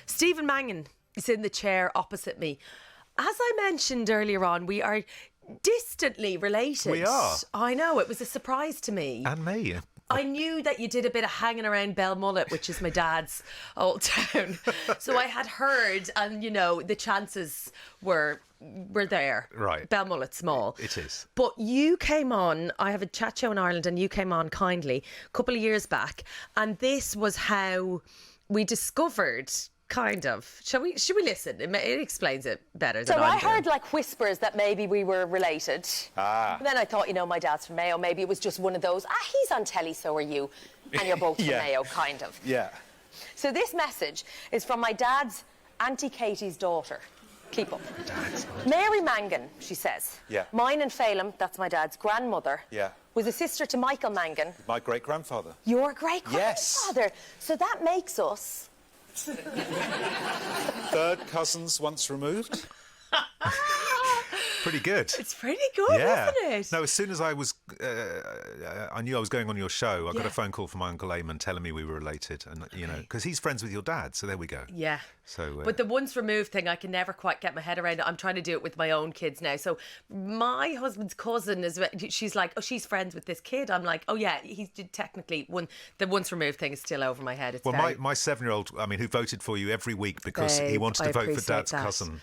Stephen Mangan is in the chair opposite me. As I mentioned earlier on, we are distantly related. We are. I know, it was a surprise to me. And me. I knew that you did a bit of hanging around Belmullet, which is my dad's old town. So I had heard, and the chances were there. Right. Belmullet's small. It is. But you came on, I have a chat show in Ireland, and you came on kindly a couple of years back, and this was how we discovered... Kind of. Should we listen? It explains it better than I do. So I heard like whispers that maybe we were related. Ah. And then I thought, my dad's from Mayo. Maybe it was just one of those, he's on telly, so are you. And you're both from Mayo, kind of. Yeah. So this message is from my dad's Auntie Katie's daughter. Keep up. Mary Mangan, she says. Yeah. Mine and Phelim, that's my dad's grandmother. Yeah. Was a sister to Michael Mangan. My great-grandfather. Your great-grandfather. Yes. So that makes us... Third cousins once removed. Pretty good. It's pretty good, isn't it? No, as soon as I was, I knew I was going on your show. I got a phone call from my Uncle Eamon telling me we were related, and because he's friends with your dad, so there we go. Yeah. So, but the once removed thing, I can never quite get my head around it. I'm trying to do it with my own kids now. So my husband's cousin she's like, oh, she's friends with this kid. I'm like, oh yeah, he's technically the once removed thing is still over my head. It's my 7-year-old, who voted for you every week because he wanted to vote for Dad's cousin.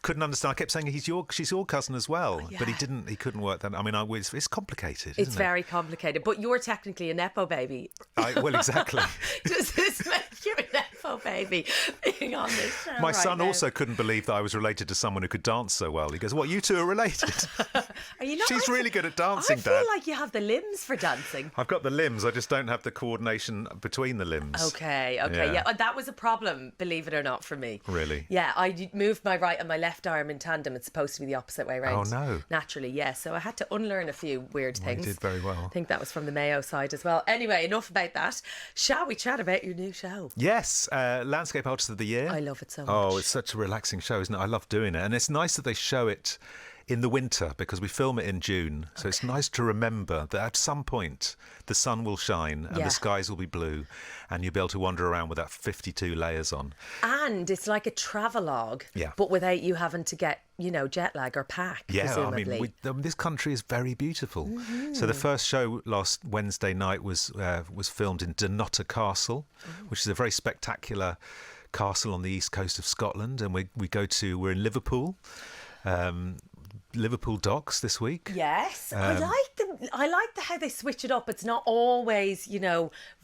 Couldn't understand. I kept saying she's your cousin as well, but he couldn't work that. I mean, it's complicated. It's very complicated. But you're technically a nepo baby. Well, exactly. Does this make you a nepo baby being on this show? My son also couldn't believe that I was related to someone who could dance so well. He goes, "What? You two are related?" Are you not? She's really good at dancing, Dad. I feel like you have the limbs for dancing. I've got the limbs. I just don't have the coordination between the limbs. Okay. Yeah. That was a problem, believe it or not, for me. Really? Yeah. I moved my right and my left arm in tandem. It's supposed to be the opposite way around. Oh no! Naturally, yeah. So I had to unlearn a few weird things. You did very well. I think that was from the Mayo side as well. Anyway, enough about that. Shall we chat about your new show? Yes, Landscape Artist of the Year. I love it so much. Oh, it's such a relaxing show, isn't it? I love doing it, and it's nice that they show it in the winter because we film it in June. So it's nice to remember that at some point the sun will shine and the skies will be blue and you'll be able to wander around with that 52 layers on. And it's like a travelogue, but without you having to get, jet lag or pack, presumably. I mean, this country is very beautiful. Mm-hmm. So the first show last Wednesday night was filmed in Dunnottar Castle, which is a very spectacular castle on the east coast of Scotland. And we're in Liverpool. Liverpool docks this week. Yes, I like how they switch it up. It's not always,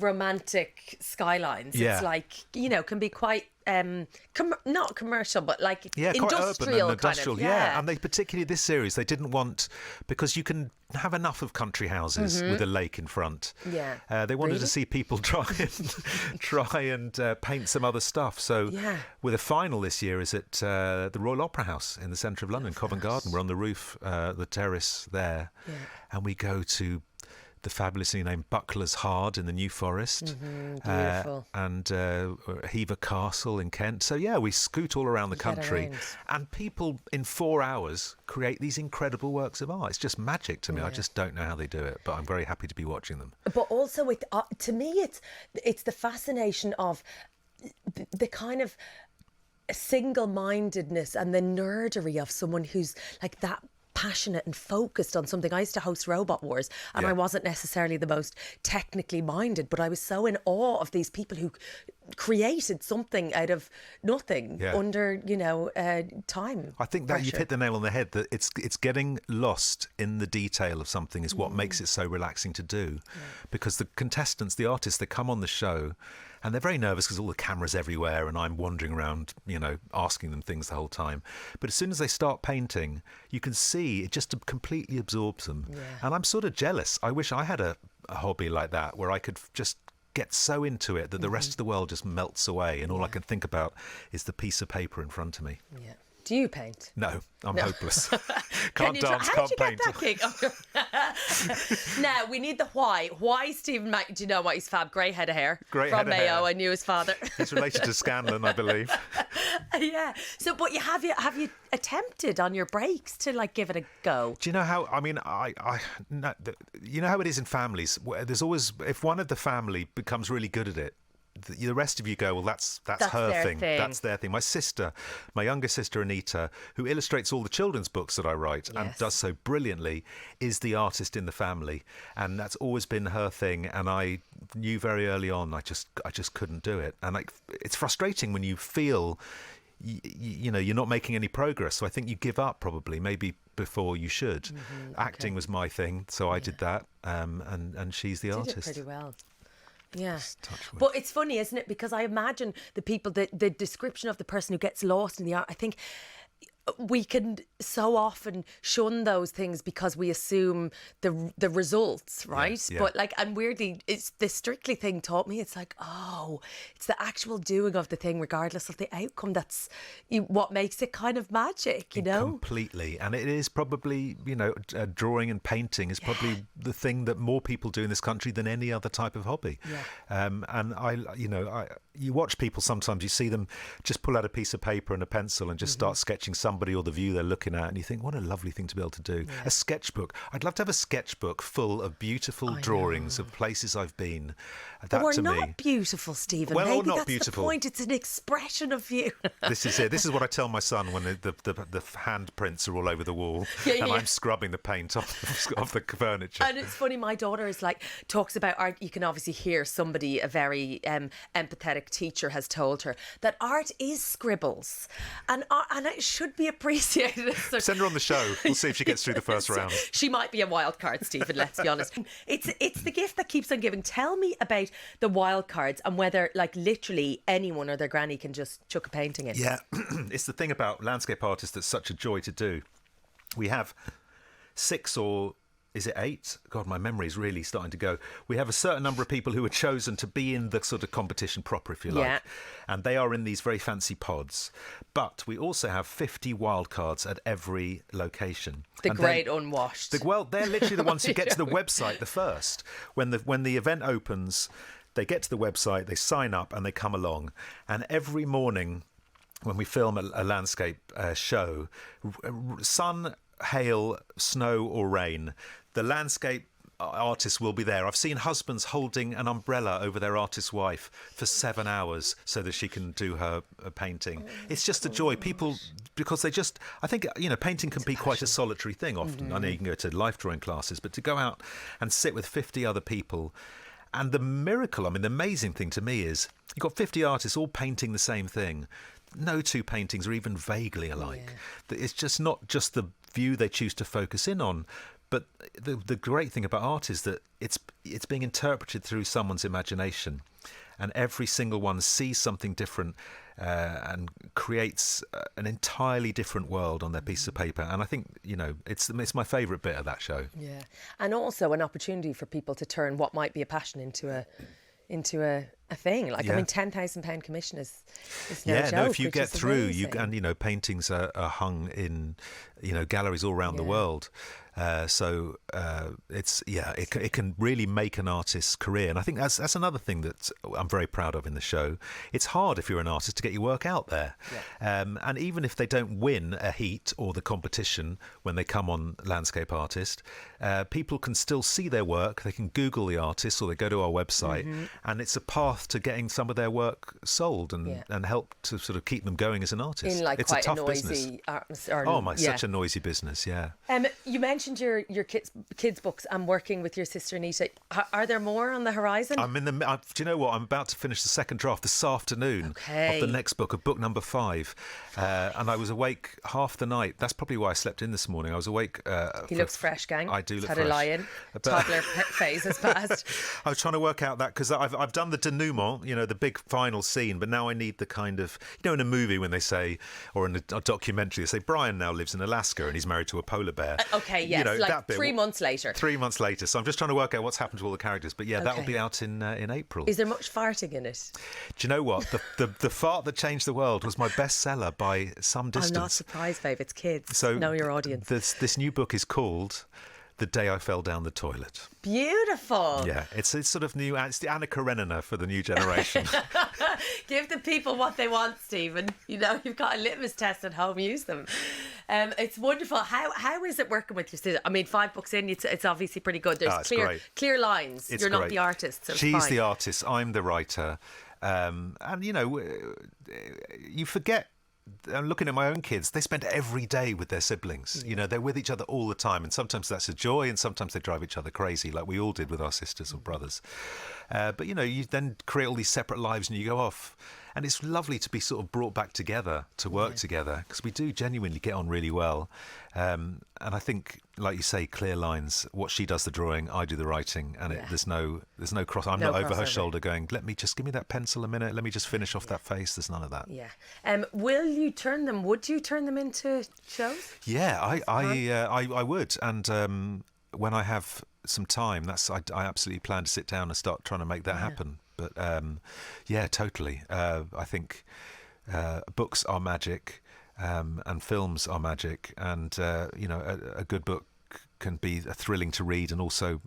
romantic skylines. Yeah. It's like, can be quite not commercial, but like industrial, quite urban and industrial. Kind of. Yeah. And they particularly this series they didn't want, because you can have enough of country houses with a lake in front. Yeah, they wanted to see people try and paint some other stuff. So with a final this year is at the Royal Opera House in the centre of London, Covent Garden. We're on the roof, the terrace there, and we go to the fabulously named Buckler's Hard in the New Forest, beautiful, and Hever Castle in Kent. So we scoot all around the country, and people in 4 hours create these incredible works of art. It's just magic to me. I just don't know how they do it, but I'm very happy to be watching them. But also, to me, it's the fascination of the kind of single-mindedness and the nerdery of someone who's like that passionate and focused on something. I used to host Robot Wars, and I wasn't necessarily the most technically minded, but I was so in awe of these people who created something out of nothing under time. I think that pressure. You've hit the nail on the head, that it's getting lost in the detail of something is what makes it so relaxing to do, because the contestants, the artists, they come on the show and they're very nervous because all the cameras everywhere and I'm wandering around, asking them things the whole time. But as soon as they start painting, you can see it just completely absorbs them. And I'm sort of jealous. I wish I had a hobby like that where I could just get so into it that the rest of the world just melts away and all I can think about is the piece of paper in front of me. Yeah. Do you paint? No, I'm hopeless. Can't dance, can't paint. How did you get that gig? Now, we need the why. Why Stephen Mac? Do you know what? He's fab. Grey head of hair. From Mayo. I knew his father. He's related to Scanlon, I believe. Yeah. So, but have you attempted on your breaks to give it a go? Do you know how? I mean, you know how it is in families. Where there's always, if one of the family becomes really good at it, the rest of you go, well, that's her thing. That's their thing. My younger sister Anita, who illustrates all the children's books that I write and does so brilliantly, is the artist in the family, and that's always been her thing. And I knew very early on I just couldn't do it, and it's frustrating when you feel you know you're not making any progress. So I think you give up probably maybe before you should. Acting was my thing, so I did that, and she's the artist. Did it pretty well. Yeah, but it's funny, isn't it? Because I imagine the people, the description of the person who gets lost in the art, I think we can so often shun those things because we assume the results, right? Yeah. But like, and weirdly, it's the Strictly thing taught me, it's like, it's the actual doing of the thing regardless of the outcome that's what makes it kind of magic, you know? Completely. And it is probably, drawing and painting is probably the thing that more people do in this country than any other type of hobby. And you watch people sometimes, you see them just pull out a piece of paper and a pencil and just start sketching somebody or the view they're looking at, and you think, what a lovely thing to be able to do. A sketchbook. I'd love to have a sketchbook full of beautiful drawings of places I've been. That or to not me, beautiful, Stephen. Well, maybe not that's beautiful. The point. It's an expression of you. This is it. This is what I tell my son when the handprints are all over the wall and I'm scrubbing the paint off the furniture. And it's funny, my daughter is like, talks about art. You can obviously hear somebody, a very empathetic teacher has told her that art is scribbles and it should be appreciated. Send her on the show. We'll see if she gets through the first round. She might be a wild card, Stephen, let's be honest. It's the gift that keeps on giving. Tell me about the wild cards and whether like literally anyone or their granny can just chuck a painting in. Yeah, it's the thing about landscape artists that's such a joy to do. We have 6 or is it 8? God, my memory's really starting to go. We have a certain number of people who are chosen to be in the sort of competition proper, if you like. And they are in these very fancy pods. But we also have 50 wildcards at every location. The great unwashed. They're literally the ones who get to the website the first. When the event opens, they get to the website, they sign up and they come along. And every morning when we film a landscape show, sun, hail, snow or rain, the landscape artist will be there. I've seen husbands holding an umbrella over their artist's wife for 7 hours so that she can do her painting. It's just a joy. People, because I think, painting can be quite a solitary thing often. I know you can go to life drawing classes, but to go out and sit with 50 other people. And the miracle, the amazing thing to me is you've got 50 artists all painting the same thing. No two paintings are even vaguely alike. It's just not just the view they choose to focus in on, but the great thing about art is that it's being interpreted through someone's imagination, and every single one sees something different and creates an entirely different world on their piece of paper. And I think it's my favourite bit of that show. Yeah, and also an opportunity for people to turn what might be a passion into a thing. Like, £10,000 commission is no joke. If you get through, paintings are hung in, galleries all around the world. It can really make an artist's career. And I think that's another thing that I'm very proud of in the show. It's hard if you're an artist to get your work out there. And even if they don't win a heat or the competition when they come on Landscape Artist, people can still see their work. They can Google the artist or they go to our website, and it's a path to getting some of their work sold and help to sort of keep them going as an artist. In it's quite a tough a noisy business. Such a noisy business, You mentioned your kids' books and working with your sister Anita. Are there more on the horizon? do you know what? I'm about to finish the second draft this afternoon of the next book, of book number 5. And I was awake half the night. That's probably why I slept in this morning. I was awake. He looks fresh, gang. I do look fresh. Had a lie-in. Toddler phase has passed. I was trying to work out that because I've done the denouement, the big final scene, but now I need the kind of, in a movie when they say, or in a documentary, they say Brian now lives in Alaska and he's married to a polar bear. Like that bit, 3 months later. 3 months later. So I'm just trying to work out what's happened to all the characters. But that'll be out in April. Is there much farting in it? Do you know what? The Fart That Changed the World was my bestseller by some distance. I'm not surprised, babe. It's kids. So know your audience. This new book is called The Day I Fell Down the Toilet. Beautiful. Yeah, it's sort of new. It's the Anna Karenina for the new generation. Give the people what they want, Stephen. You've got a litmus test at home. Use them. It's wonderful. How is it working with your sister? 5 books in, it's obviously pretty good. There's clear lines. You're not the artist. So She's the artist. I'm the writer. And, you know, you forget. I'm looking at my own kids. They spend every day with their siblings. You know, they're with each other all the time. And sometimes that's a joy and sometimes they drive each other crazy, like we all did with our sisters or brothers. But, you know, you then create all these separate lives and you go off. And it's lovely to be sort of brought back together to work together, because we do genuinely get on really well. And I think, like you say, clear lines. What she does the drawing, I do the writing, and there's no cross. I'm not over her shoulder going, give me that pencil a minute. Let me just finish off that face. There's none of that. Yeah. Would you turn them into shows? Yeah, I would. And when I have some time, I absolutely plan to sit down and start trying to make that happen. But yeah, totally. I think books are magic, and films are magic, and you know, a good book can be thrilling to read and also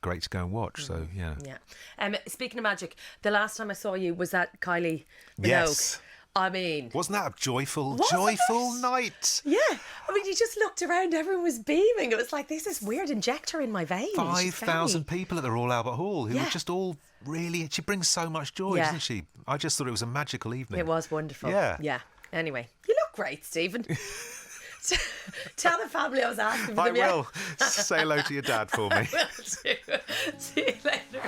great to go and watch. So yeah. Yeah. Speaking of magic, the last time I saw you was at Kylie Minogue. Yes. I mean, wasn't that a joyful night? Yeah. I mean, you just looked around, everyone was beaming. It was like, this is weird injector in my veins. 5,000 people at the Royal Albert Hall who were just all really, she brings so much joy, doesn't she? I just thought it was a magical evening. It was wonderful. Yeah. Anyway, you look great, Stephen. Tell the family I was asking for them. I will. Say hello to your dad for me. I will do. See you later.